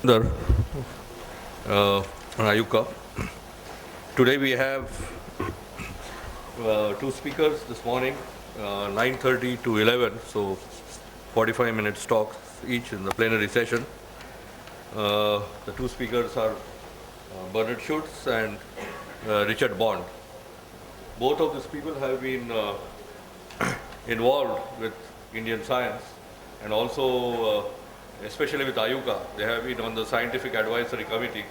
Tejinder from IUCAA. Today we have two speakers this morning, 9:30 to 11, so 45 minutes talks each in the plenary session. The two speakers are Bernard Schutz and Richard Bond. Both of these people have been involved with Indian science and also especially with IUCAA. They have been on the scientific advisory committee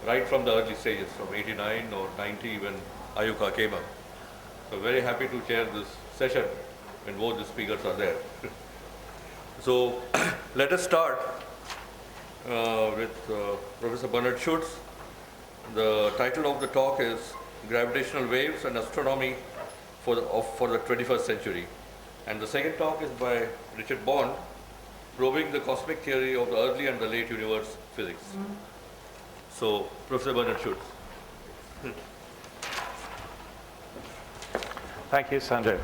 right from the early stages, from 89 or 90 when IUCAA came up. So very happy to chair this session when both the speakers are there. So let us start with Professor Bernard Schutz. The title of the talk is Gravitational Waves and Astronomy for the 21st Century. And the second talk is by Richard Bond, Probing the Cosmic Theory of the Early and the Late Universe Physics. So, Professor Bernard Schutz. Thank you, Sanjay.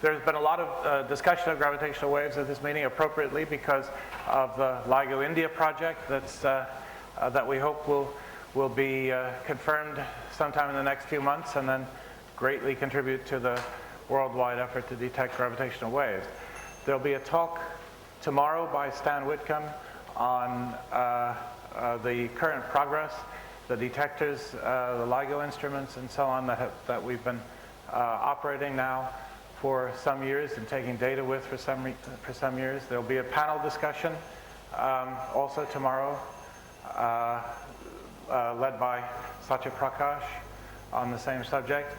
There's been a lot of discussion of gravitational waves at this meeting, appropriately because of the LIGO India project that we hope will be confirmed sometime in the next few months and then greatly contribute to the worldwide effort to detect gravitational waves. There'll be a talk tomorrow by Stan Whitcomb on the current progress, the detectors, the LIGO instruments, and so on that we've been operating now for some years and taking data with for some years. There'll be a panel discussion also tomorrow led by Sathyaprakash on the same subject.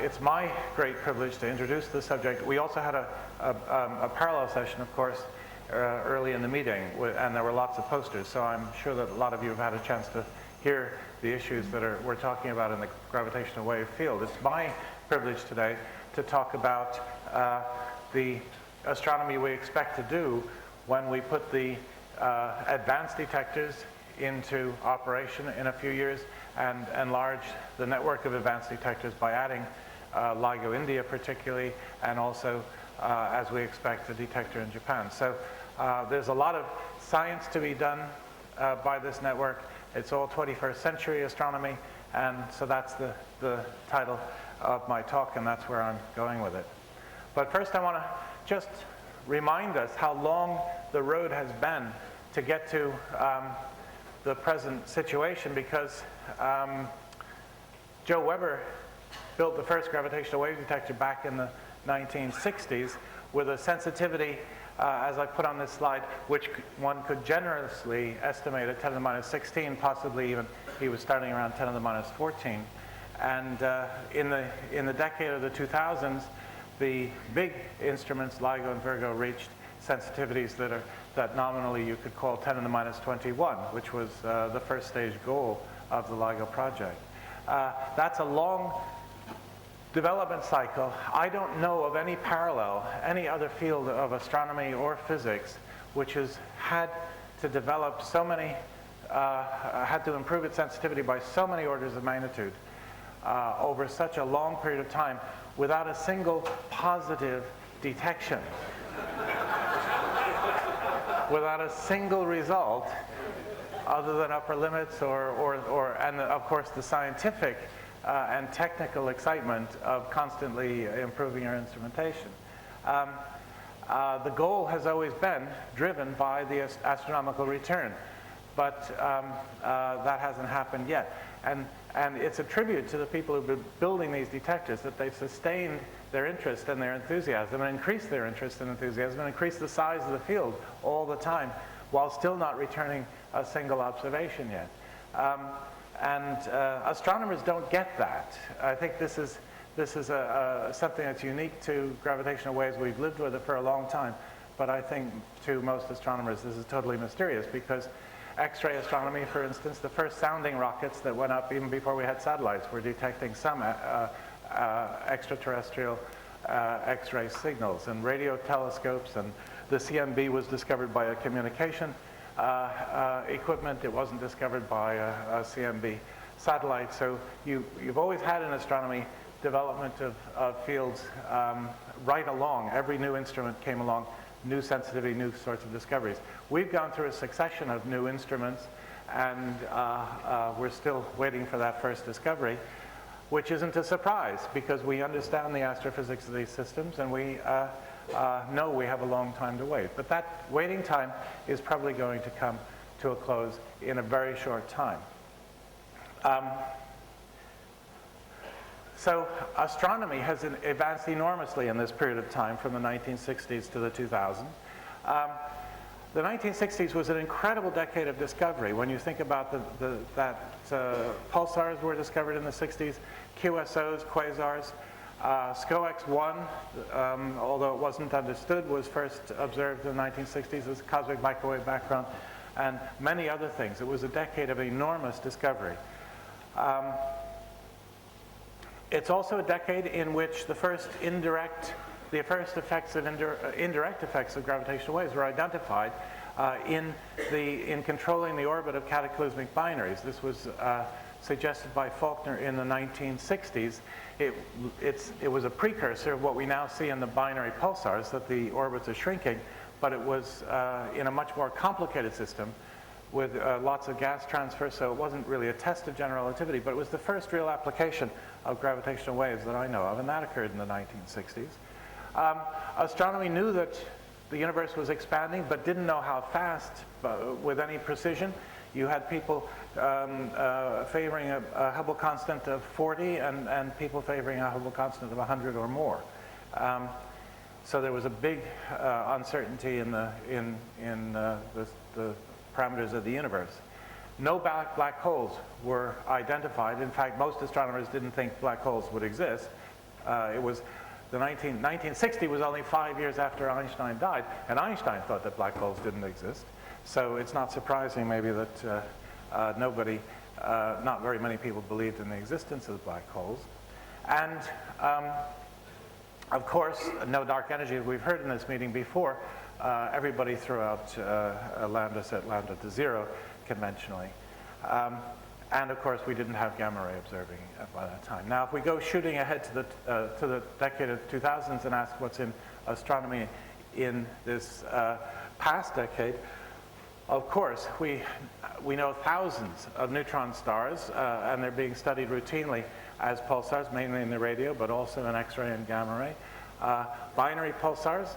It's my great privilege to introduce the subject. We also had a parallel session, of course, early in the meeting, and there were lots of posters, so I'm sure that a lot of you have had a chance to hear the issues that we're talking about in the gravitational wave field. It's my privilege today to talk about the astronomy we expect to do when we put the advanced detectors into operation in a few years and enlarge the network of advanced detectors by adding LIGO India particularly, and also as we expect a detector in Japan. So there's a lot of science to be done by this network. It's all 21st century astronomy, and so that's the title of my talk, and that's where I'm going with it. But first I want to just remind us how long the road has been to get to the present situation, because Joe Weber built the first gravitational wave detector back in the 1960s with a sensitivity, as I put on this slide, which one could generously estimate at 10 to the minus 16, possibly even he was starting around 10 to the minus 14. And in the decade of the 2000s, the big instruments, LIGO and Virgo, reached sensitivities that nominally you could call 10 to the minus 21, which was the first stage goal of the LIGO project. That's a long development cycle. I don't know of any parallel, any other field of astronomy or physics which has had to develop so many, had to improve its sensitivity by so many orders of magnitude over such a long period of time without a single positive detection. Without a single result other than upper limits and of course the scientific and technical excitement of constantly improving our instrumentation. The goal has always been driven by the astronomical return, but that hasn't happened yet. And it's a tribute to the people who've been building these detectors that they've sustained their interest and their enthusiasm, and increased their interest and enthusiasm, and increased the size of the field all the time, while still not returning a single observation yet. Astronomers don't get that. I think this is something that's unique to gravitational waves. We've lived with it for a long time, but I think to most astronomers this is totally mysterious, because X-ray astronomy, for instance, the first sounding rockets that went up even before we had satellites were detecting some extraterrestrial X-ray signals, and radio telescopes, and the CMB was discovered by a communication equipment. It wasn't discovered by a CMB satellites. So you've always had in astronomy development of fields right along. Every new instrument came along, new sensitivity, new sorts of discoveries. We've gone through a succession of new instruments, and we're still waiting for that first discovery, which isn't a surprise because we understand the astrophysics of these systems, and we know we have a long time to wait. But that waiting time is probably going to come to a close in a very short time. So astronomy has advanced enormously in this period of time from the 1960s to the 2000s. The 1960s was an incredible decade of discovery. When you think about that pulsars were discovered in the 60s, QSOs, quasars, SCOX-1, although it wasn't understood, was first observed in the 1960s as cosmic microwave background, and many other things. It was a decade of enormous discovery. It's also a decade in which the first indirect effects of indirect effects of gravitational waves were identified in controlling the orbit of cataclysmic binaries. This was suggested by Faulkner in the 1960s. It was a precursor of what we now see in the binary pulsars, that the orbits are shrinking, but it was in a much more complicated system with lots of gas transfer, so it wasn't really a test of general relativity, but it was the first real application of gravitational waves that I know of, and that occurred in the 1960s. Astronomy knew that the universe was expanding, but didn't know how fast with any precision. You had people favoring a Hubble constant of 40 and people favoring a Hubble constant of 100 or more. So there was a big uncertainty in the parameters of the universe. No black holes were identified. In fact, most astronomers didn't think black holes would exist. It was 1960 was only 5 years after Einstein died, and Einstein thought that black holes didn't exist. So it's not surprising maybe that not very many people believed in the existence of black holes. And of course, no dark energy, as we've heard in this meeting before. Everybody threw out lambda set lambda to 0 conventionally. And of course, we didn't have gamma ray observing by that time. Now, if we go shooting ahead to the decade of 2000s and ask what's in astronomy in this past decade, of course, we know thousands of neutron stars, and they're being studied routinely as pulsars, mainly in the radio, but also in X-ray and gamma ray. Binary pulsars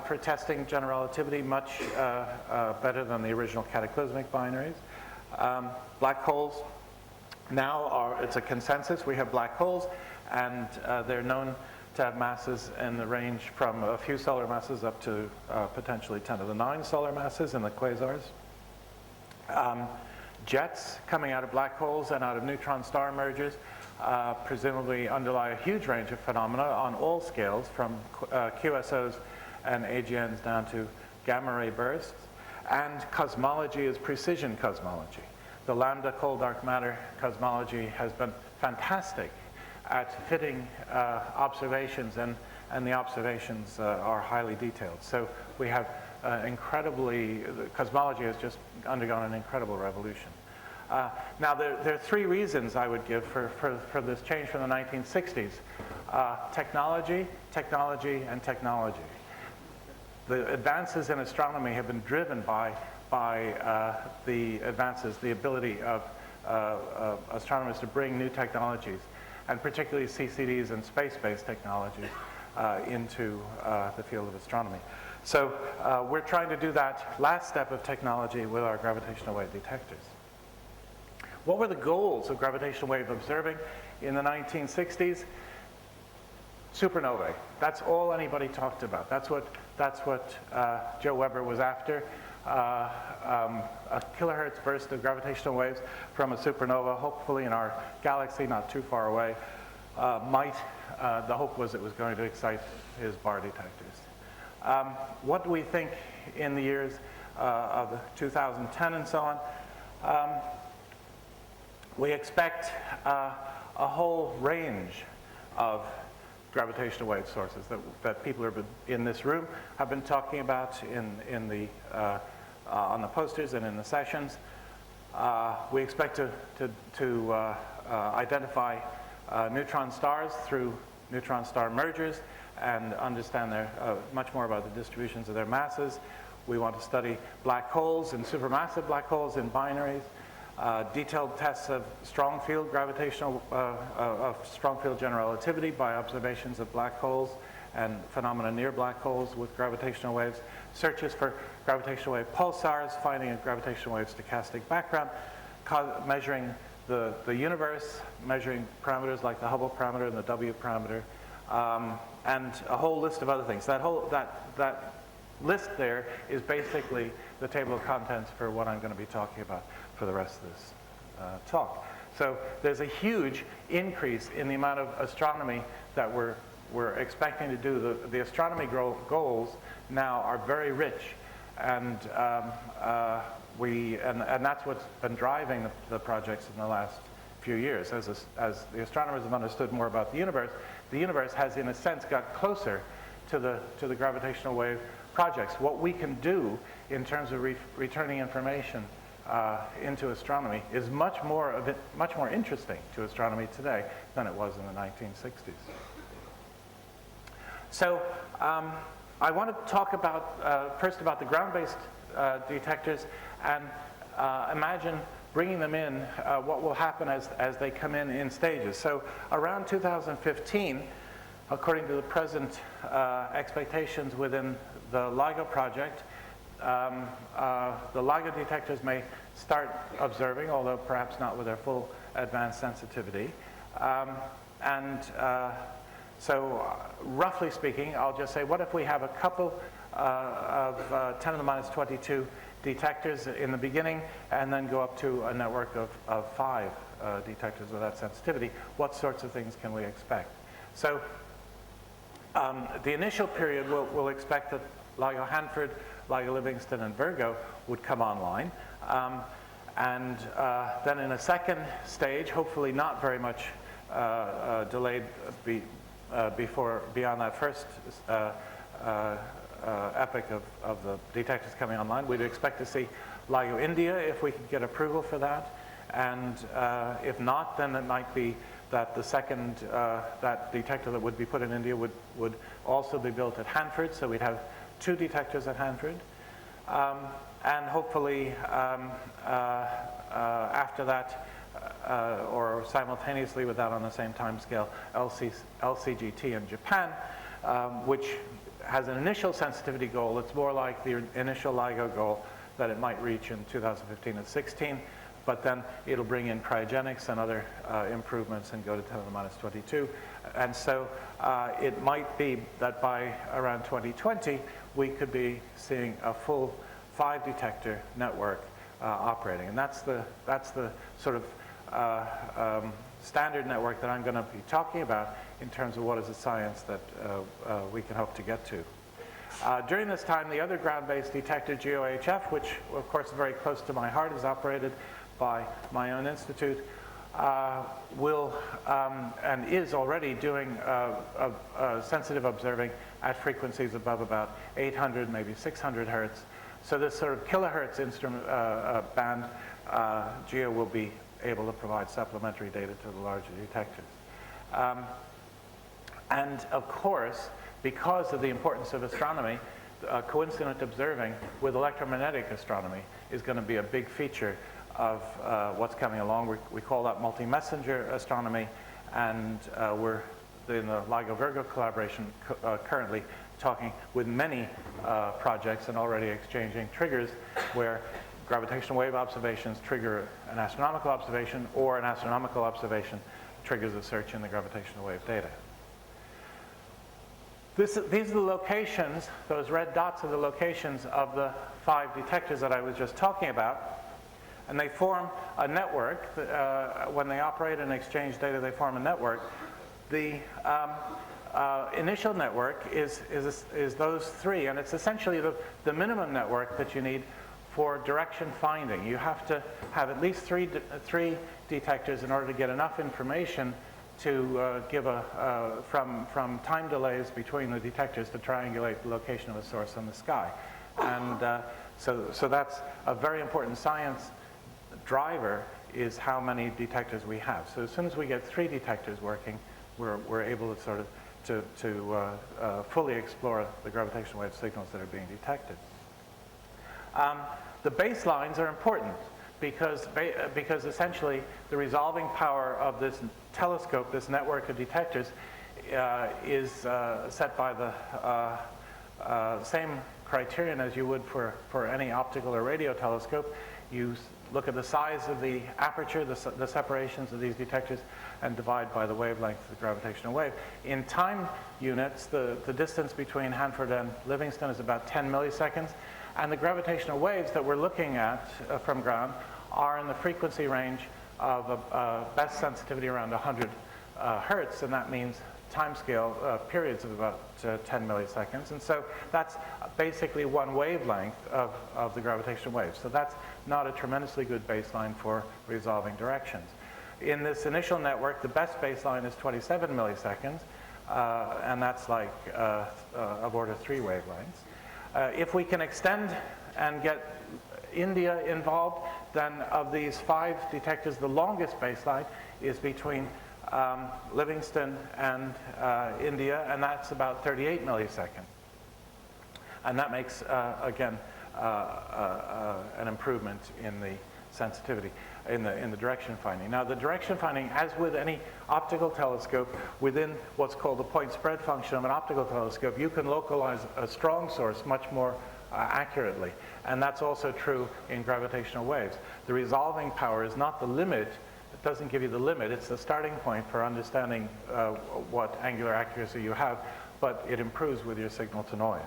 for testing general relativity, much better than the original cataclysmic binaries. Black holes now it's a consensus. We have black holes, and they're known to have masses in the range from a few solar masses up to potentially 10 to the 9 solar masses in the quasars. Jets coming out of black holes and out of neutron star mergers presumably underlie a huge range of phenomena on all scales, from QSOs and AGNs down to gamma ray bursts. And cosmology is precision cosmology. The lambda cold dark matter cosmology has been fantastic at fitting observations, and the observations are highly detailed. So we have cosmology has just undergone an incredible revolution. Now there are three reasons I would give for this change from the 1960s. Technology, technology, and technology. The advances in astronomy have been driven by the advances, the ability of astronomers to bring new technologies, and particularly CCDs and space-based technologies into the field of astronomy. So we're trying to do that last step of technology with our gravitational wave detectors. What were the goals of gravitational wave observing in the 1960s? Supernovae. That's all anybody talked about. That's what Joe Weber was after. A kilohertz burst of gravitational waves from a supernova, hopefully in our galaxy, not too far away, the hope was it was going to excite his bar detectors. What do we think in the years of 2010 and so on? We expect a whole range of gravitational wave sources that people in this room have been talking about on the posters and in the sessions. We expect to identify neutron stars through neutron star mergers and understand much more about the distributions of their masses. We want to study black holes and supermassive black holes in binaries, detailed tests of strong field gravitational, of strong field general relativity by observations of black holes and phenomena near black holes with gravitational waves, searches for gravitational wave pulsars, finding a gravitational wave stochastic background, measuring the universe, measuring parameters like the Hubble parameter and the W parameter, and a whole list of other things. That list there is basically the table of contents for what I'm going to be talking about for the rest of this talk. So there's a huge increase in the amount of astronomy that we're expecting to do. The astronomy goals now are very rich, and that's what's been driving the projects in the last few years. As the astronomers have understood more about the universe has, in a sense, got closer to the gravitational wave projects. What we can do in terms of returning information into astronomy is much more interesting to astronomy today than it was in the 1960s. So I want to talk first about the ground-based detectors and imagine bringing them in, what will happen as they come in stages. So around 2015, according to the present expectations within the LIGO project, the LIGO detectors may start observing, although perhaps not with their full advanced sensitivity. So roughly speaking, I'll just say, what if we have a couple of 10 to the minus 22 detectors in the beginning, and then go up to a network of 5 detectors with that sensitivity? What sorts of things can we expect? So the initial period, we'll expect that LIGO Hanford, LIGO Livingston, and Virgo would come online. And then in a second stage, hopefully not very much delayed beyond that first epoch of the detectors coming online, we'd expect to see LIGO India if we could get approval for that. And if not, then it might be that the second, that detector that would be put in India would also be built at Hanford, so we'd have 2 detectors at Hanford. And hopefully after that, or simultaneously with that on the same time scale, LCGT in Japan, which has an initial sensitivity goal. It's more like the initial LIGO goal that it might reach in 2015 and 16, but then it'll bring in cryogenics and other improvements and go to 10 to the minus 22. And so it might be that by around 2020, we could be seeing a full 5 detector network operating. And that's the sort of standard network that I'm going to be talking about in terms of what is the science that we can hope to get to. During this time, the other ground-based detector, GeoHF, which of course is very close to my heart, is operated by my own institute, will and is already doing sensitive observing at frequencies above about 800, maybe 600 hertz. So this sort of kilohertz instrument band, GEO will be able to provide supplementary data to the larger detectors. And of course, because of the importance of astronomy, coincident observing with electromagnetic astronomy is going to be a big feature of what's coming along. We call that multi-messenger astronomy, and we're in the LIGO-Virgo collaboration currently talking with many projects and already exchanging triggers where gravitational wave observations trigger an astronomical observation, or an astronomical observation triggers a search in the gravitational wave data. These are the locations, those red dots are the locations of the 5 detectors that I was just talking about. And they form a network. When they operate and exchange data, they form a network. The initial network is those 3, and it's essentially the minimum network that you need for direction finding. You have to have at least three detectors in order to get enough information to give from time delays between the detectors to triangulate the location of a source in the sky. And so that's a very important science driver is how many detectors we have. So as soon as we get 3 detectors working, we're able to sort of fully explore the gravitational wave signals that are being detected. The baselines are important because essentially the resolving power of this telescope, this network of detectors, is set by the same criterion as you would for any optical or radio telescope. You look at the size of the aperture, the separations of these detectors, and divide by the wavelength of the gravitational wave. In time units, the distance between Hanford and Livingston is about 10 milliseconds, and the gravitational waves that we're looking at from ground are in the frequency range of best sensitivity around 100 hertz, and that means timescale periods of about 10 milliseconds. And so that's basically one wavelength of the gravitational wave. So that's not a tremendously good baseline for resolving directions. In this initial network, the best baseline is 27 milliseconds, and that's like of order 3 wavelengths. If we can extend and get India involved, then of these 5 detectors, the longest baseline is between Livingston and India, and that's about 38 milliseconds. And that makes, again, an improvement in the sensitivity, in the direction finding. Now, the direction finding, as with any optical telescope, within what's called the point spread function of an optical telescope, you can localize a strong source much more accurately. And that's also true in gravitational waves. The resolving power is not the limit. It doesn't give you the limit. It's the starting point for understanding what angular accuracy you have, but it improves with your signal to noise.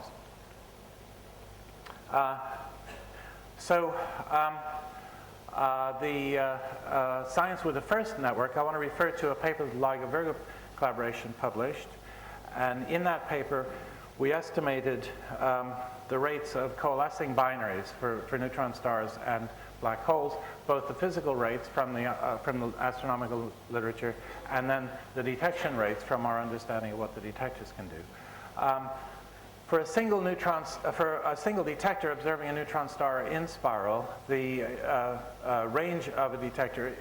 The science with the first network, I want to refer to a paper that the LIGO-Virgo collaboration published. And in that paper, we estimated the rates of coalescing binaries for neutron stars and black holes, both the physical rates from the astronomical literature and then the detection rates from our understanding of what the detectors can do. For a single detector observing a neutron star in spiral, the range of a detector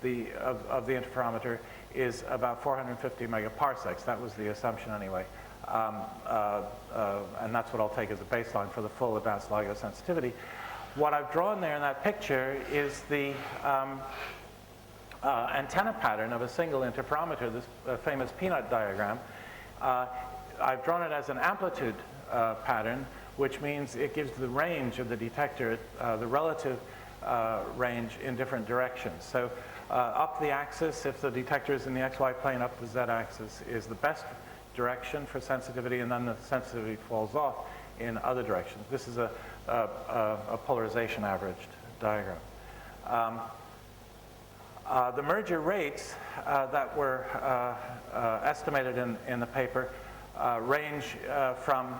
of the interferometer is about 450 megaparsecs. That was the assumption anyway. And that's what I'll take as a baseline for the full advanced LIGO sensitivity. What I've drawn there in that picture is the antenna pattern of a single interferometer, this famous peanut diagram. I've drawn it as an amplitude pattern, which means it gives the range of the detector, the relative range in different directions. So up the axis, if the detector is in the XY plane, up the Z axis is the best direction for sensitivity, and then the sensitivity falls off in other directions. This is a polarization averaged diagram. The merger rates that were estimated in the paper range from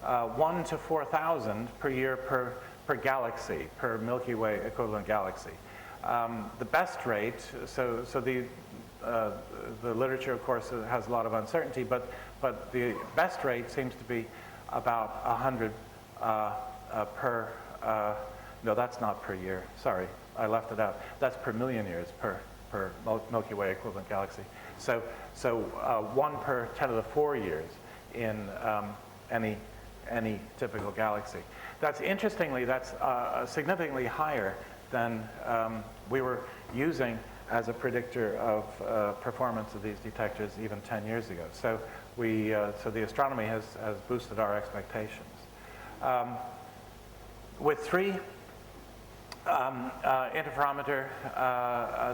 1 to 4,000 per year per galaxy, per Milky Way equivalent galaxy. The best rate, so the literature, of course, has a lot of uncertainty, but the best rate seems to be about 100 per, no, that's not per year. Sorry, I left it out. That's per million years per Milky Way equivalent galaxy. So 1 per 10 to the 4 years in any typical galaxy. That's interestingly, that's significantly higher than we were using as a predictor of performance of these detectors even 10 years ago. So so the astronomy has boosted our expectations. With 3 interferometer,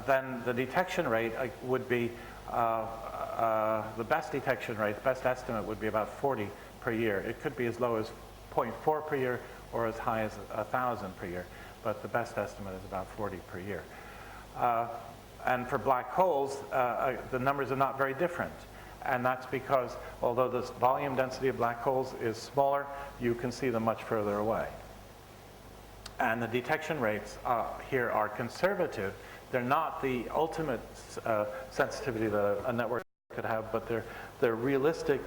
then the detection rate would be the best detection rate, the best estimate would be about 40 per year. It could be as low as 0.4 per year or as high as 1,000 per year, but the best estimate is about 40 per year. And for black holes, the numbers are not very different. And that's because although the volume density of black holes is smaller, you can see them much further away. And the detection rates here are conservative. They're not the ultimate sensitivity that a network could have, but they're realistic,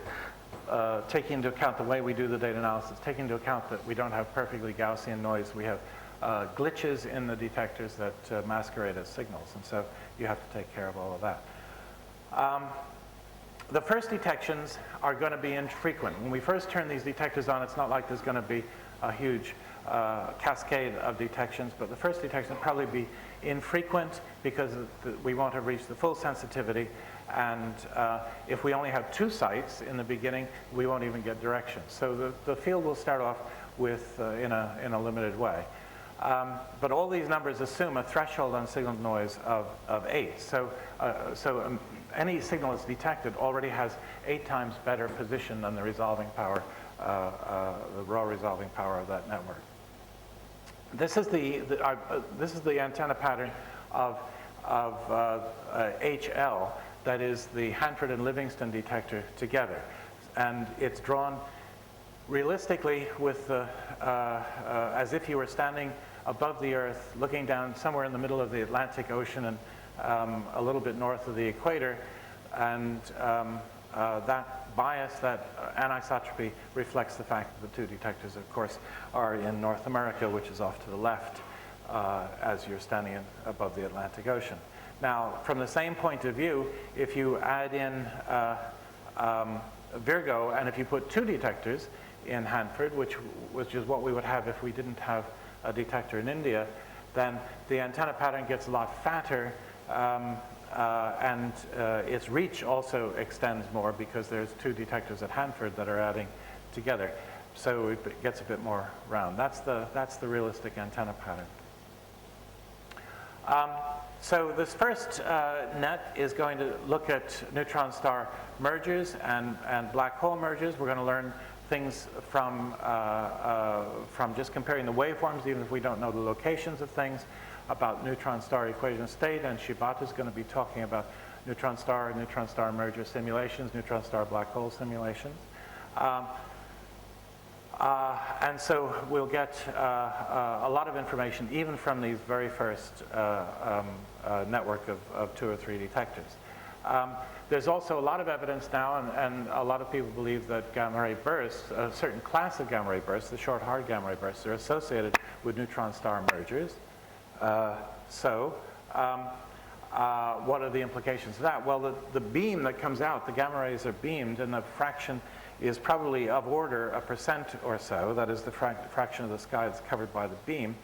taking into account the way we do the data analysis, taking into account that we don't have perfectly Gaussian noise. We have glitches in the detectors that masquerade as signals. And so you have to take care of all of that. The first detections are going to be infrequent. When we first turn these detectors on, it's not like there's going to be a huge cascade of detections, but the first detection will probably be infrequent because we won't have reached the full sensitivity, and if we only have 2 sites in the beginning, we won't even get direction. So the field will start off with in a limited way. But all these numbers assume a threshold on signal noise of 8. So any signal that's detected already has 8 times better position than the resolving power, the raw resolving power of that network. This is the antenna pattern of HL, that is the Hanford and Livingston detector together, and it's drawn realistically with as if you were standing above the Earth, looking down somewhere in the middle of the Atlantic Ocean and a little bit north of the equator, and that bias, that anisotropy, reflects the fact that the 2 detectors, of course, are in North America, which is off to the left as you're standing above the Atlantic Ocean. Now, from the same point of view, if you add in Virgo, and if you put 2 detectors in Hanford, which is what we would have if we didn't have a detector in India, then the antenna pattern gets a lot fatter, and its reach also extends more because there's 2 detectors at Hanford that are adding together. So it gets a bit more round. That's the realistic antenna pattern. So this first net is going to look at neutron star mergers and black hole mergers. We're going to learn things from just comparing the waveforms, even if we don't know the locations of things, about neutron star equation of state, and Shibata is going to be talking about neutron star merger simulations, neutron star black hole simulations. And so we'll get a lot of information even from these very first network of 2 or 3 detectors. There's also a lot of evidence now, and a lot of people believe that gamma ray bursts, a certain class of gamma ray bursts, the short hard gamma ray bursts, are associated with neutron star mergers. What are the implications of that? Well, the beam that comes out, the gamma rays are beamed, and the fraction is probably of order 1% or so. That is the fraction of the sky that's covered by the beam.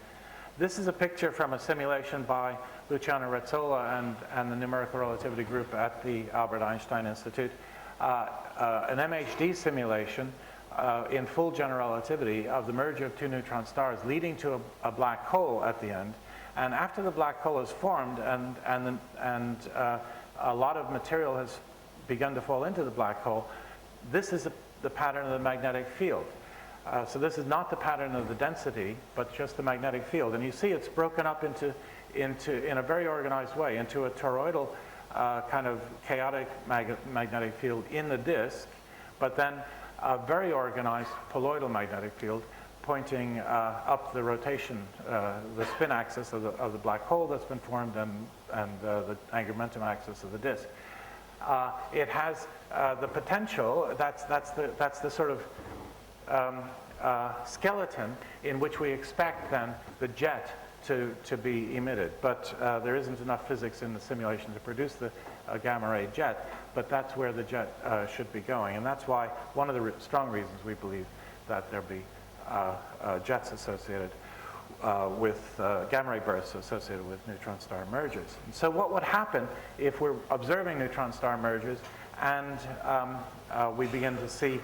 This is a picture from a simulation by Luciano Rezzola and the numerical relativity group at the Albert Einstein Institute. An MHD simulation in full general relativity of the merger of 2 neutron stars leading to a black hole at the end. And after the black hole is formed and a lot of material has begun to fall into the black hole, this is the pattern of the magnetic field. So this is not the pattern of the density, but just the magnetic field. And you see it's broken up in a very organized way into a toroidal kind of chaotic magnetic field in the disk, but then a very organized poloidal magnetic field pointing up the rotation, the spin axis of the black hole that's been formed, and the angular momentum axis of the disk. It has the potential. That's the sort of skeleton in which we expect then the jet to be emitted. But there isn't enough physics in the simulation to produce the gamma ray jet. But that's where the jet should be going, and that's why one of the strong reasons we believe that there'll be jets associated with gamma ray bursts associated with neutron star mergers. And so what would happen if we're observing neutron star mergers and we begin to see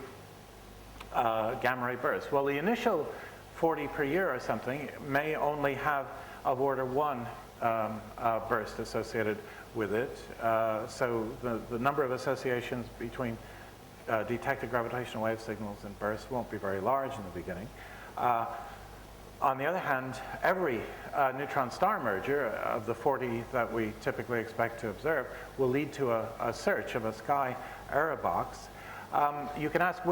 gamma ray bursts? Well, the initial 40 per year or something may only have of order 1 burst associated with it. So the number of associations between detected gravitational wave signals and bursts won't be very large in the beginning. On the other hand, every neutron star merger of the 40 that we typically expect to observe will lead to a search of a sky error box. You can ask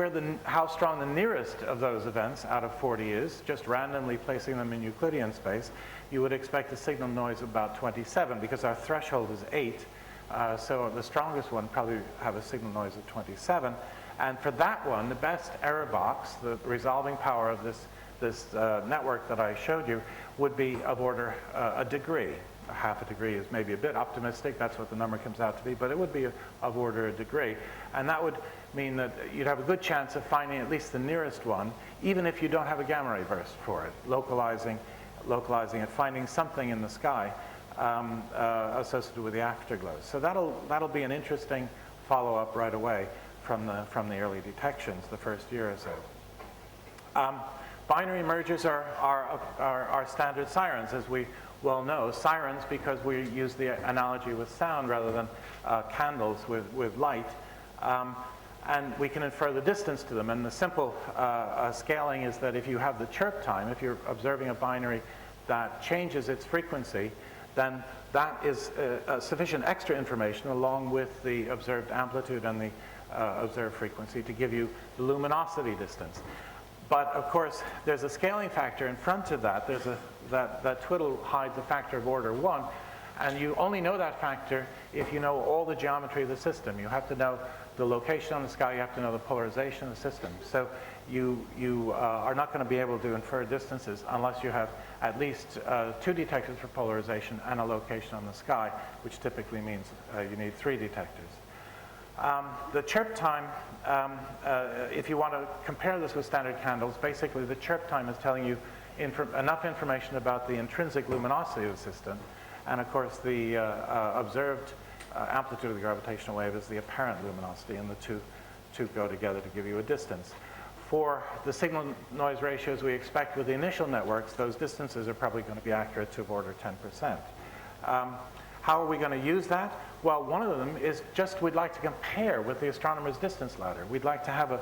how strong the nearest of those events out of 40 is, just randomly placing them in Euclidean space. You would expect a signal noise of about 27 because our threshold is 8. So the strongest one probably have a signal noise of 27. And for that one, the best error box, the resolving power of this network that I showed you would be of order a degree. A half a degree is maybe a bit optimistic, that's what the number comes out to be, but it would be of order a degree. And that would mean that you'd have a good chance of finding at least the nearest one, even if you don't have a gamma ray burst for it, localizing it, finding something in the sky associated with the afterglow. So that'll be an interesting follow-up right away from the early detections, the first year or so. Binary mergers are standard sirens, as we well know. Sirens because we use the analogy with sound rather than candles with light. And we can infer the distance to them. And the simple scaling is that if you have the chirp time, if you're observing a binary that changes its frequency, then that is sufficient extra information along with the observed amplitude and the observed frequency to give you the luminosity distance. But of course, there's a scaling factor in front of that. There's that twiddle hides a factor of order 1. And you only know that factor if you know all the geometry of the system. You have to know the location on the sky, you have to know the polarization of the system. So you are not going to be able to infer distances unless you have at least 2 detectors for polarization and a location on the sky, which typically means you need 3 detectors. The chirp time, if you want to compare this with standard candles, basically the chirp time is telling you enough information about the intrinsic luminosity of the system. And of course, the observed amplitude of the gravitational wave is the apparent luminosity, and the two go together to give you a distance. For the signal noise ratios we expect with the initial networks, those distances are probably going to be accurate to of order 10%. How are we going to use that? Well, one of them is just we'd like to compare with the astronomer's distance ladder. We'd like to have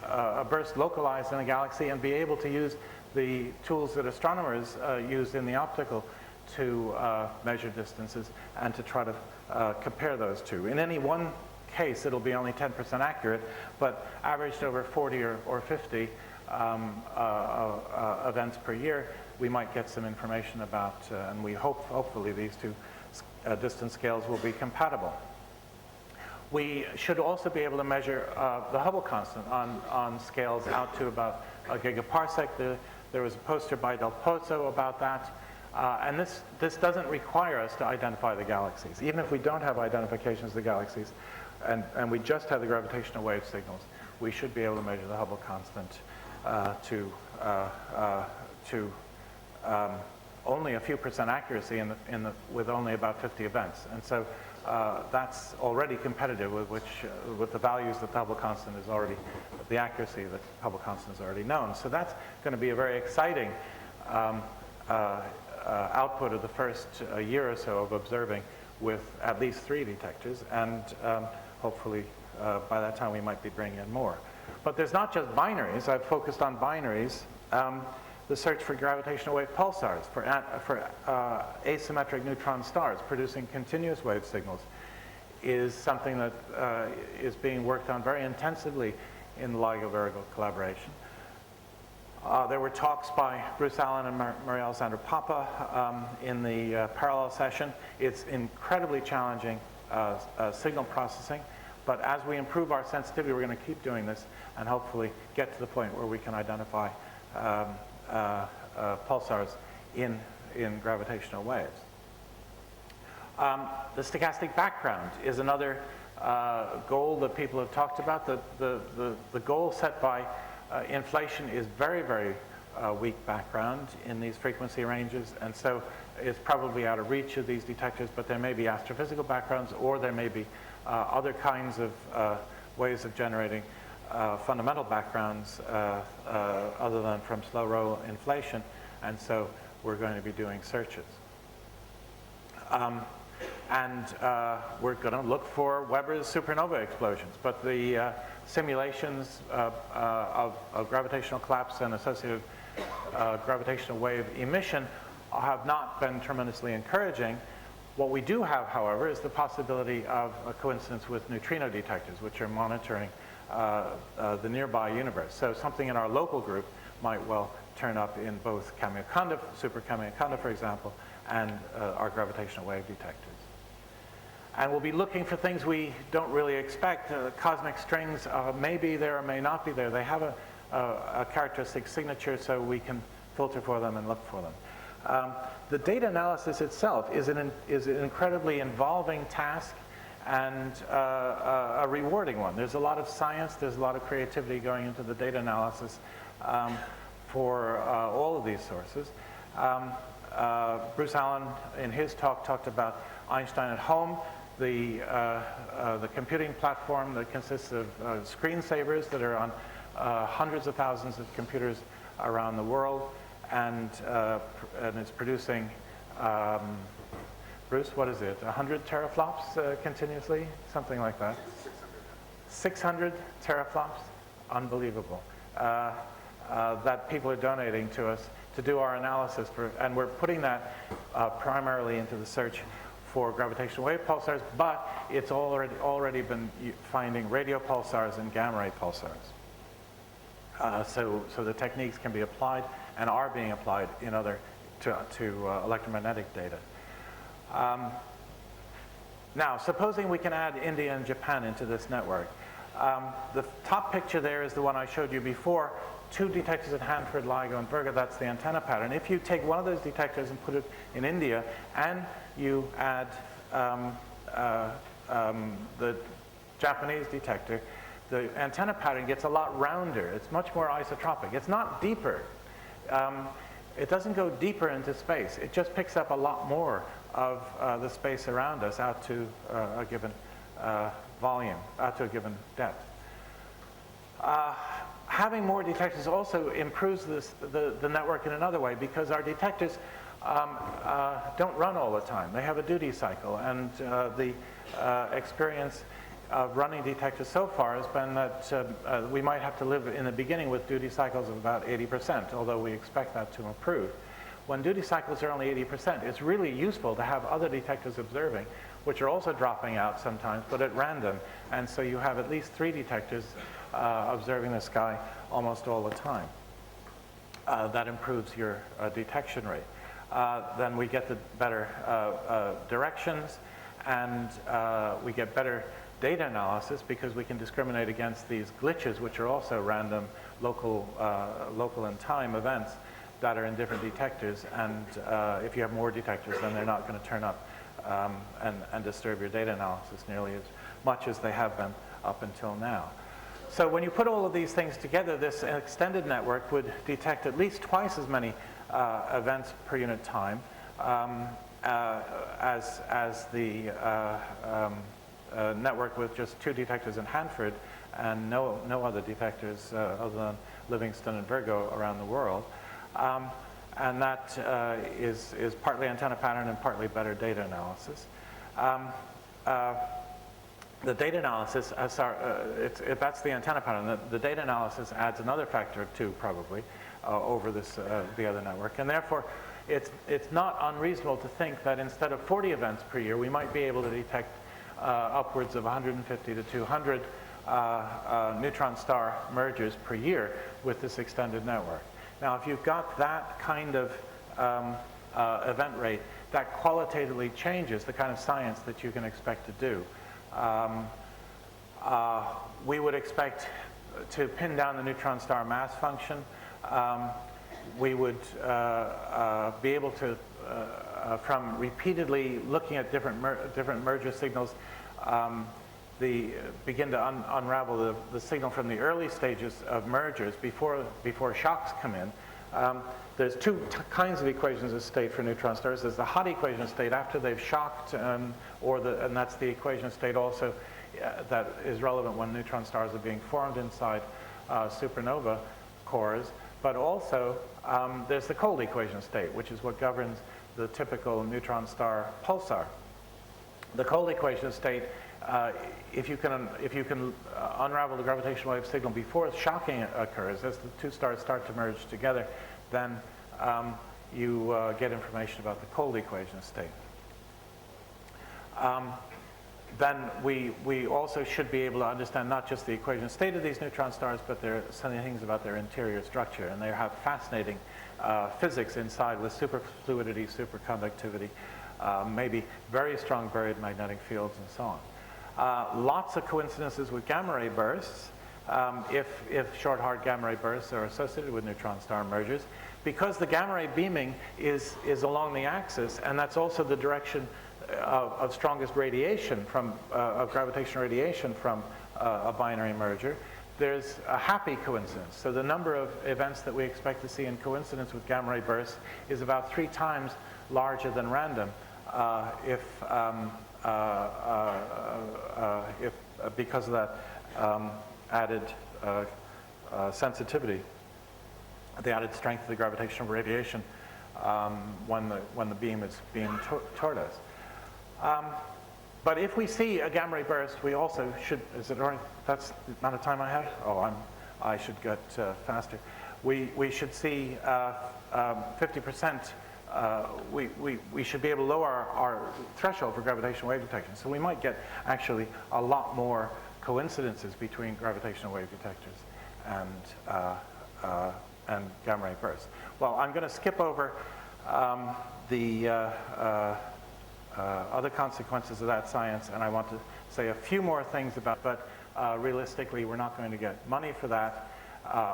a burst localized in a galaxy and be able to use the tools that astronomers use in the optical to measure distances and to try to compare those two. In any one case, it'll be only 10% accurate, but averaged over 40 or 50 events per year, we might get some information about, and we hopefully these two distance scales will be compatible. We should also be able to measure the Hubble constant on scales out to about a gigaparsec. There was a poster by Del Pozzo about that. And this doesn't require us to identify the galaxies. Even if we don't have identifications of the galaxies, and we just have the gravitational wave signals, we should be able to measure the Hubble constant to only a few percent accuracy with only about 50 events. And so that's already competitive with the values that the Hubble constant is already, the accuracy that the Hubble constant is already known. So that's going to be a very exciting output of the first year or so of observing with at least 3 detectors, and hopefully by that time we might be bringing in more. But there's not just binaries. I've focused on binaries. The search for gravitational wave pulsars, for asymmetric neutron stars producing continuous wave signals, is something that is being worked on very intensively in the LIGO-Virgo collaboration. There were talks by Bruce Allen and Maria-Alexandra Papa in the parallel session. It's incredibly challenging signal processing, but as we improve our sensitivity, we're going to keep doing this and hopefully get to the point where we can identify pulsars in gravitational waves. The stochastic background is another goal that people have talked about. The goal set by inflation is very, very weak background in these frequency ranges, and so it's probably out of reach of these detectors, but there may be astrophysical backgrounds, or there may be other kinds of ways of generating fundamental backgrounds other than from slow roll inflation, and so we're going to be doing searches. We're going to look for Weber's supernova explosions, but the simulations of gravitational collapse and associated gravitational wave emission have not been tremendously encouraging. What we do have, however, is the possibility of a coincidence with neutrino detectors, which are monitoring the nearby universe. So something in our local group might well turn up in both Kamiokande, Super Kamiokande, for example, and our gravitational wave detectors. And we'll be looking for things we don't really expect. Cosmic strings may be there or may not be there. They have a characteristic signature so we can filter for them and look for them. The data analysis itself is an incredibly involving task and a rewarding one. There's a lot of science, there's a lot of creativity going into the data analysis for all of these sources. Bruce Allen, in his talk, talked about Einstein at Home, the computing platform that consists of screensavers that are on hundreds of thousands of computers around the world, and it's producing, Bruce, what is it, 100 teraflops continuously? Something like that. 600 teraflops? Unbelievable. That people are donating to us to do our analysis, and we're putting that primarily into the search for gravitational wave pulsars, but it's already been finding radio pulsars and gamma ray pulsars. So the techniques can be applied and are being applied in to electromagnetic data. Now, supposing we can add India and Japan into this network. The top picture there is the one I showed you before. 2 detectors at Hanford, LIGO, and Virgo. That's the antenna pattern. If you take one of those detectors and put it in India, and you add the Japanese detector, the antenna pattern gets a lot rounder. It's much more isotropic. It's not deeper. It doesn't go deeper into space. It just picks up a lot more of the space around us out to a given volume, out to a given depth. Having more detectors also improves the network in another way, because our detectors don't run all the time. They have a duty cycle, and the experience of running detectors so far has been that we might have to live in the beginning with duty cycles of about 80%, although we expect that to improve. When duty cycles are only 80%, it's really useful to have other detectors observing, which are also dropping out sometimes, but at random. And so you have at least 3 detectors observing the sky almost all the time. That improves your detection rate. Then we get the better directions, and we get better data analysis because we can discriminate against these glitches, which are also random local in time events that are in different detectors. And if you have more detectors, then they're not going to turn up and disturb your data analysis nearly as much as they have been up until now. So when you put all of these things together, this extended network would detect at least twice as many events per unit time as the network with just 2 detectors in Hanford and no other detectors other than Livingston and Virgo around the world. And that is partly antenna pattern and partly better data analysis. The data analysis, that's the antenna pattern. The data analysis adds another factor of 2 probably over the other network. And therefore, it's not unreasonable to think that instead of 40 events per year, we might be able to detect upwards of 150 to 200 neutron star mergers per year with this extended network. Now, if you've got that kind of event rate, that qualitatively changes the kind of science that you can expect to do. We would expect to pin down the neutron star mass function. We would be able to, from repeatedly looking at different merger signals, begin to unravel the signal from the early stages of mergers before shocks come in. There's 2 kinds of equations of state for neutron stars. There's the hot equation of state after they've shocked, and that's the equation of state also that is relevant when neutron stars are being formed inside supernova cores. But also there's the cold equation of state, which is what governs the typical neutron star pulsar. The cold equation of state, if you can unravel the gravitational wave signal before shocking occurs, as the 2 stars start to merge together, then you get information about the cold equation of state. Then we also should be able to understand not just the equation of state of these neutron stars, but there are some things about their interior structure, and they have fascinating physics inside with superfluidity, superconductivity, maybe very strong buried magnetic fields, and so on. Lots of coincidences with gamma ray bursts. if short hard gamma ray bursts are associated with neutron star mergers. Because the gamma ray beaming is along the axis, and that's also the direction of strongest radiation from, of gravitational radiation from a binary merger, there's a happy coincidence. So the number of events that we expect to see in coincidence with gamma ray bursts is about 3 times larger than random because of that added sensitivity, the added strength of the gravitational radiation when the beam is being toward us. But if we see a gamma ray burst, we also should, is it all right? That's the amount of time I have? Oh, I should get faster. We should see 50%, we should be able to lower our threshold for gravitational wave detection. So we might get actually a lot more coincidences between gravitational wave detectors and gamma ray bursts. Well, I'm going to skip over the other consequences of that science, and I want to say a few more things about it, but realistically we're not going to get money for that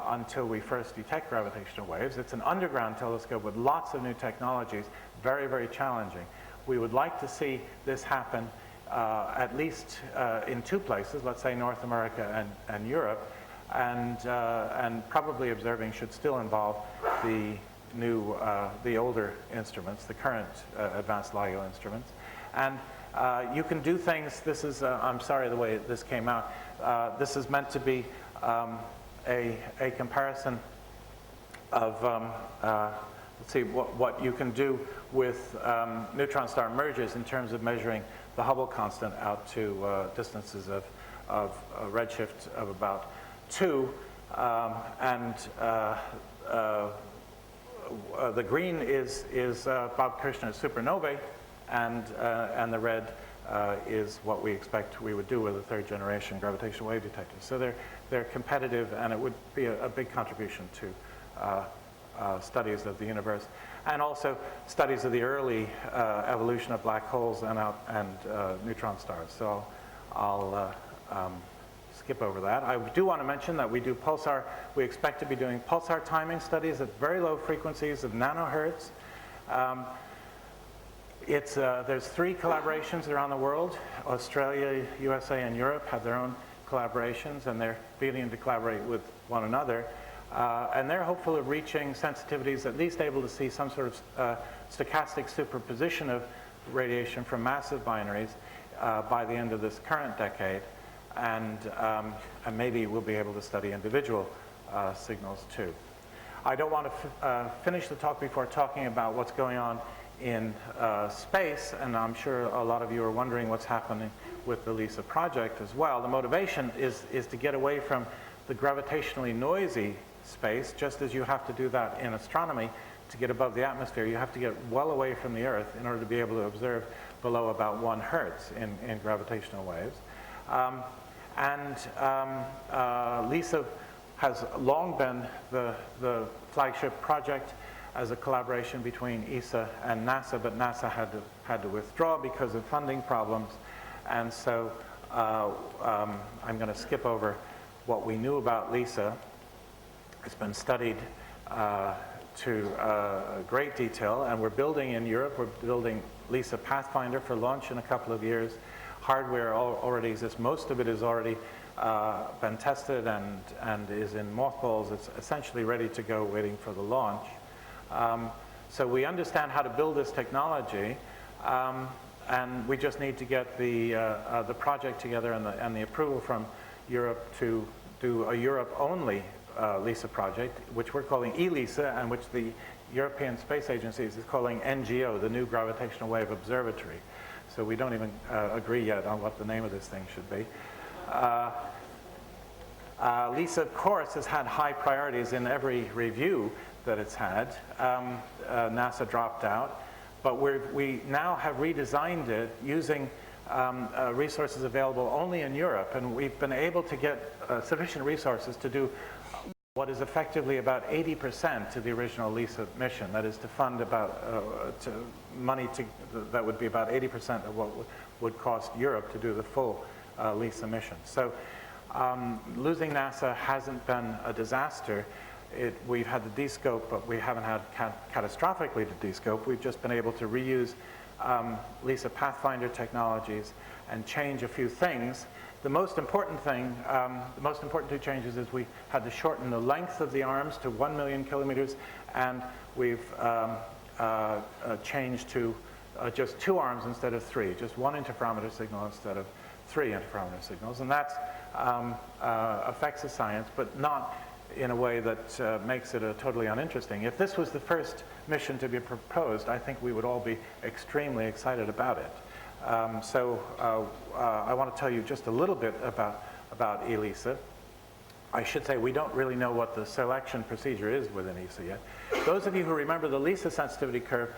until we first detect gravitational waves. It's an underground telescope with lots of new technologies, very, very challenging. We would like to see this happen at least in 2 places, let's say North America and Europe, and probably observing should still involve the older instruments, the current advanced LIGO instruments. And you can do things, this is, I'm sorry the way this came out, this is meant to be a comparison of, let's see, what you can do with neutron star mergers in terms of measuring the Hubble constant out to distances of redshift of about 2, the green is Bob Kirshner's supernovae, and the red is what we expect we would do with a 3rd generation gravitational wave detector. So they're competitive, and it would be a big contribution to studies of the universe, and also studies of the early evolution of black holes and neutron stars. So I'll skip over that. I do want to mention that we do pulsar, we expect to be doing pulsar timing studies at very low frequencies of nanohertz. There's 3 collaborations around the world. Australia, USA, and Europe have their own collaborations, and they're beginning to collaborate with one another. And they're hopeful of reaching sensitivities at least able to see some sort of stochastic superposition of radiation from massive binaries by the end of this current decade. And maybe we'll be able to study individual signals too. I don't want to finish the talk before talking about what's going on in space, and I'm sure a lot of you are wondering what's happening with the LISA project as well. The motivation is to get away from the gravitationally noisy space, just as you have to do that in astronomy to get above the atmosphere. You have to get well away from the Earth in order to be able to observe below about 1 hertz in gravitational waves. LISA has long been the flagship project as a collaboration between ESA and NASA, but NASA had to withdraw because of funding problems. And so I'm going to skip over what we knew about LISA. It's been studied to great detail, and we're building in Europe, we're building LISA Pathfinder for launch in a couple of years. Hardware already exists. Most of it has already been tested and is in mothballs. It's essentially ready to go, waiting for the launch. So we understand how to build this technology, and we just need to get the project together and the approval from Europe to do a Europe-only LISA project, which we're calling ELISA, and which the European Space Agency is calling NGO, the New Gravitational Wave Observatory. So we don't even agree yet on what the name of this thing should be. LISA, of course, has had high priorities in every review that it's had. NASA dropped out, but we now have redesigned it using resources available only in Europe, and we've been able to get sufficient resources to do what is effectively about 80% of the original LISA mission. That is to fund about that would be about 80% of what would cost Europe to do the full LISA mission. So Losing NASA hasn't been a disaster. We've had the descope, but we haven't had catastrophically the descope. We've just been able to reuse LISA Pathfinder technologies and change a few things. The most important thing, the most important two changes is we had to shorten the length of the arms to 1 million kilometers, and we've changed to just 2 arms instead of 3, just 1 interferometer signal instead of 3 interferometer signals, and that affects the science, but not in a way that makes it totally uninteresting. If this was the first mission to be proposed, I think we would all be extremely excited about it. I want to tell you just a little bit about ELISA. I should say we don't really know what the selection procedure is within ELISA yet. Those of you who remember the LISA sensitivity curve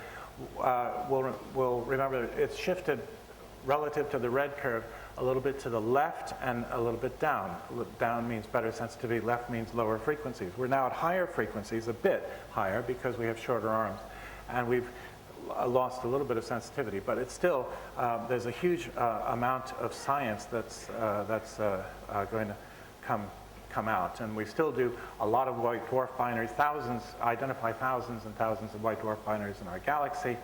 will remember it's shifted relative to the red curve a little bit to the left and a little bit down. Down means better sensitivity, left means lower frequencies. We're now at higher frequencies, a bit higher, because we have shorter arms. And we've lost a little bit of sensitivity, but it's still, there's a huge amount of science that's going to come out. And we still do a lot of white dwarf binaries, identify thousands and thousands of white dwarf binaries in our galaxy,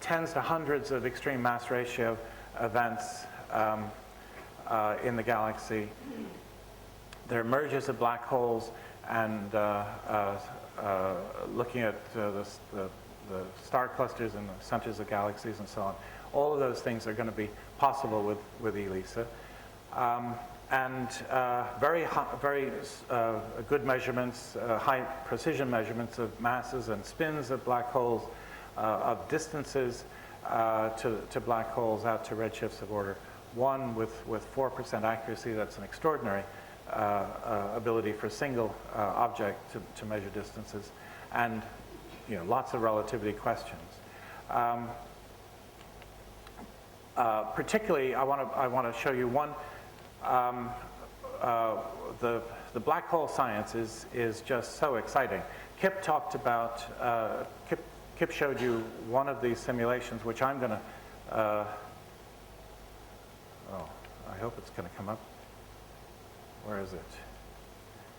tens to hundreds of extreme mass ratio events in the galaxy. There are mergers of black holes, and looking at the star clusters in the centers of galaxies and so on. All of those things are going to be possible with ELISA. Very good measurements, high precision measurements of masses and spins of black holes, of distances to black holes out to redshifts of order 1 with 4% accuracy. That's an extraordinary ability for a single object to measure distances, and lots of relativity questions. Particularly, I want to show you one. The black hole science is just so exciting. Kip talked about. Kip showed you one of these simulations, which I'm going to. I hope it's going to come up. Where is it?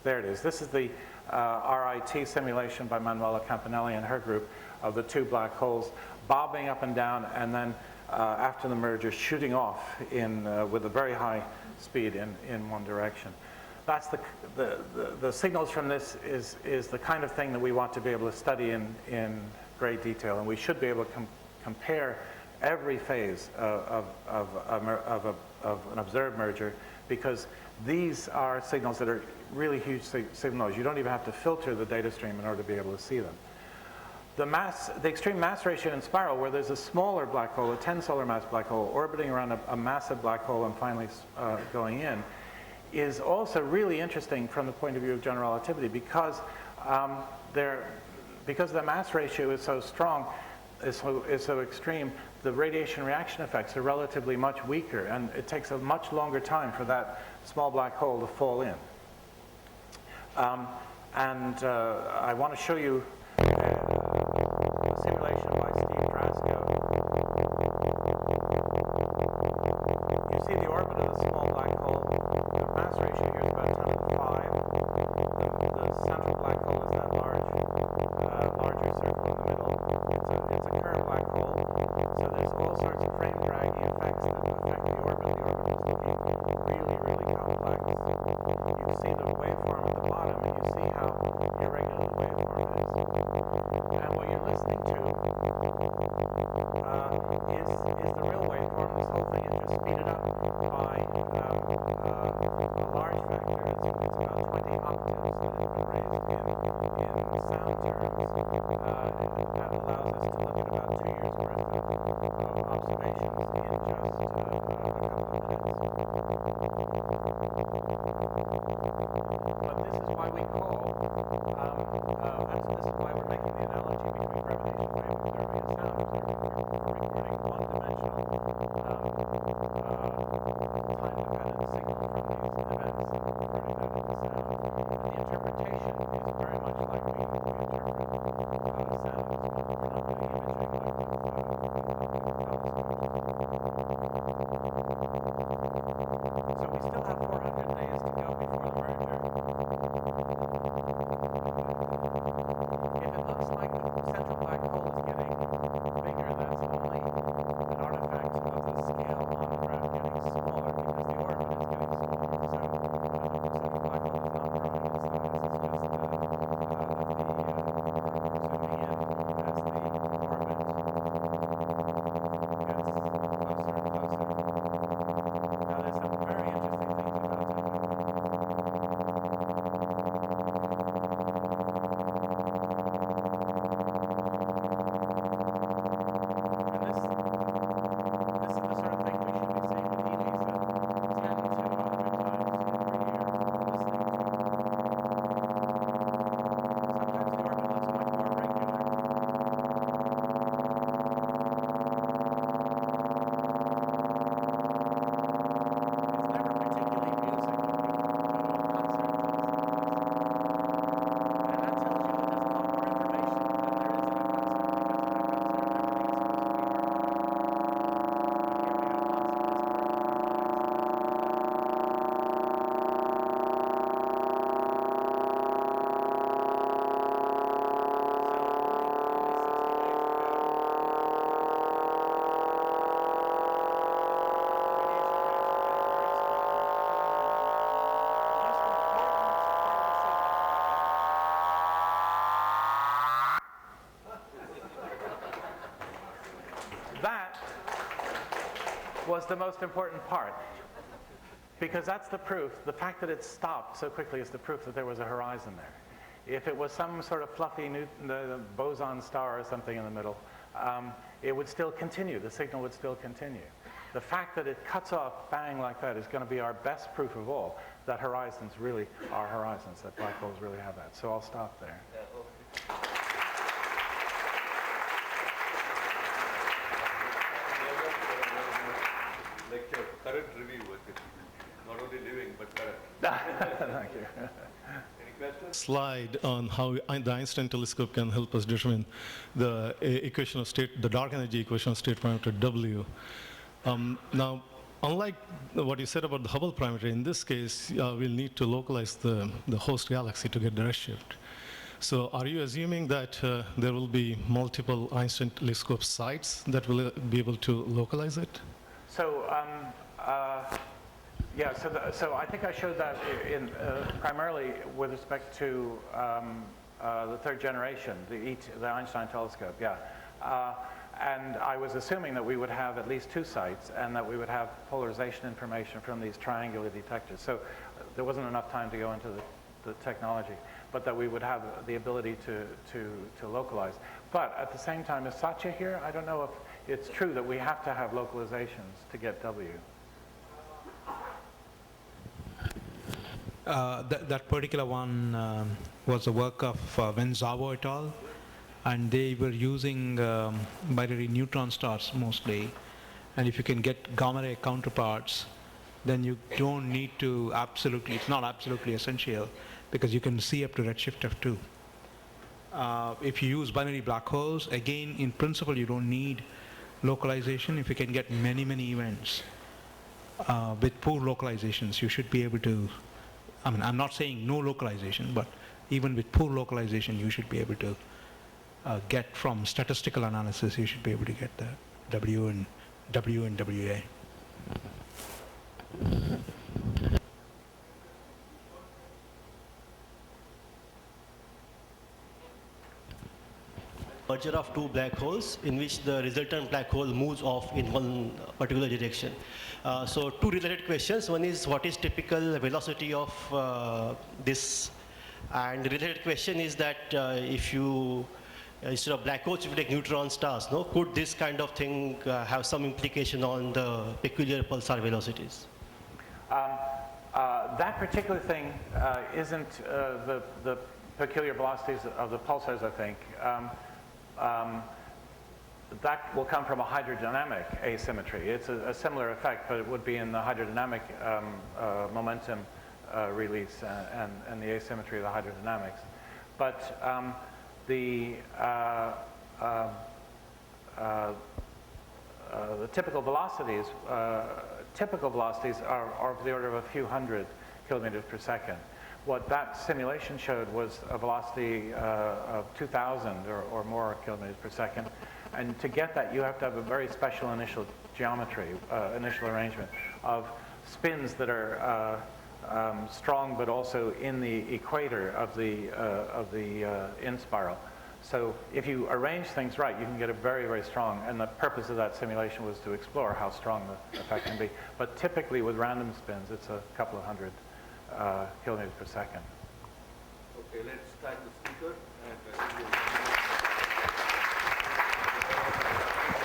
There it is. This is the RIT simulation by Manuela Campanelli and her group of the 2 black holes bobbing up and down, and then after the merger shooting off with a very high speed in one direction. That's the signals from this is the kind of thing that we want to be able to study in great detail, and we should be able to compare every phase of an observed merger, because these are signals that are really huge signals. You don't even have to filter the data stream in order to be able to see them. The extreme mass ratio in spiral, where there's a smaller black hole, a 10 solar mass black hole, orbiting around a massive black hole and finally going in, is also really interesting from the point of view of general relativity, because the mass ratio is so strong, is so extreme, the radiation reaction effects are relatively much weaker, and it takes a much longer time for that small black hole to fall in. I want to show you a simulation by Steve Drasko. You see the orbit of the small black hole. The mass ratio here is about 10 to the 5. The central black hole is that larger circle in the middle. It's a curved black hole. So there's all sorts of frame dragging effects that affect the orbit. The orbit is looking really, really complex. You see the waveform at the bottom, and you see how irregular the waveform is. And what you're listening to is the real waveform. This whole thing is just speeded up by was the most important part. Because that's the proof. The fact that it stopped so quickly is the proof that there was a horizon there. If it was some sort of fluffy boson star or something in the middle, it would still continue. The signal would still continue. The fact that it cuts off, bang, like that is going to be our best proof of all that horizons really are horizons, that black holes really have that. So I'll stop there. Yeah, okay. Lecture, current review, not only living but current. Thank you. Any questions? Slide on how the Einstein telescope can help us determine the equation of state, the dark energy equation of state parameter W. Now, unlike what you said about the Hubble parameter, in this case, we'll need to localize the host galaxy to get the redshift. So are you assuming that there will be multiple Einstein telescope sites that will be able to localize it? So, yeah, so I think I showed that in primarily with respect to the third generation, the Einstein telescope, yeah. And I was assuming that we would have at least two sites and that we would have polarization information from these triangular detectors. So there wasn't enough time to go into the technology, but that we would have the ability to localize. But at the same time, is Satya here? I don't know if it's true that we have to have localizations to get W. That particular one was the work of Wenzhou et al. And they were using binary neutron stars mostly. And if you can get gamma ray counterparts, then you don't need to absolutely, it's not absolutely essential, because you can see up to redshift of 2. If you use binary black holes, again, in principle, you don't need localization. If you can get many, many events with poor localizations, you should be able to, I mean, I'm not saying no localization, but even with poor localization, you should be able to get from statistical analysis, you should be able to get the W and WA. Merger of two black holes in which the resultant black hole moves off in one particular direction. So two related questions. One is what is typical velocity of this, and the related question is that if you instead of black holes, if you take neutron stars, no, could this kind of thing have some implication on the peculiar pulsar velocities? That particular thing isn't the peculiar velocities of the pulsars, I think. That will come from a hydrodynamic asymmetry. It's a similar effect, but it would be in the hydrodynamic momentum release and the asymmetry of the hydrodynamics. But the typical velocities are of the order of a few hundred kilometers per second. What that simulation showed was a velocity of 2,000 or more kilometers per second. And to get that, you have to have a very special initial geometry, initial arrangement of spins that are strong, but also in the equator of the in spiral. So if you arrange things right, you can get it very, very strong. And the purpose of that simulation was to explore how strong the effect can be. But typically with random spins, it's a couple of hundred kilometers per second. Okay, let's thank the speaker. And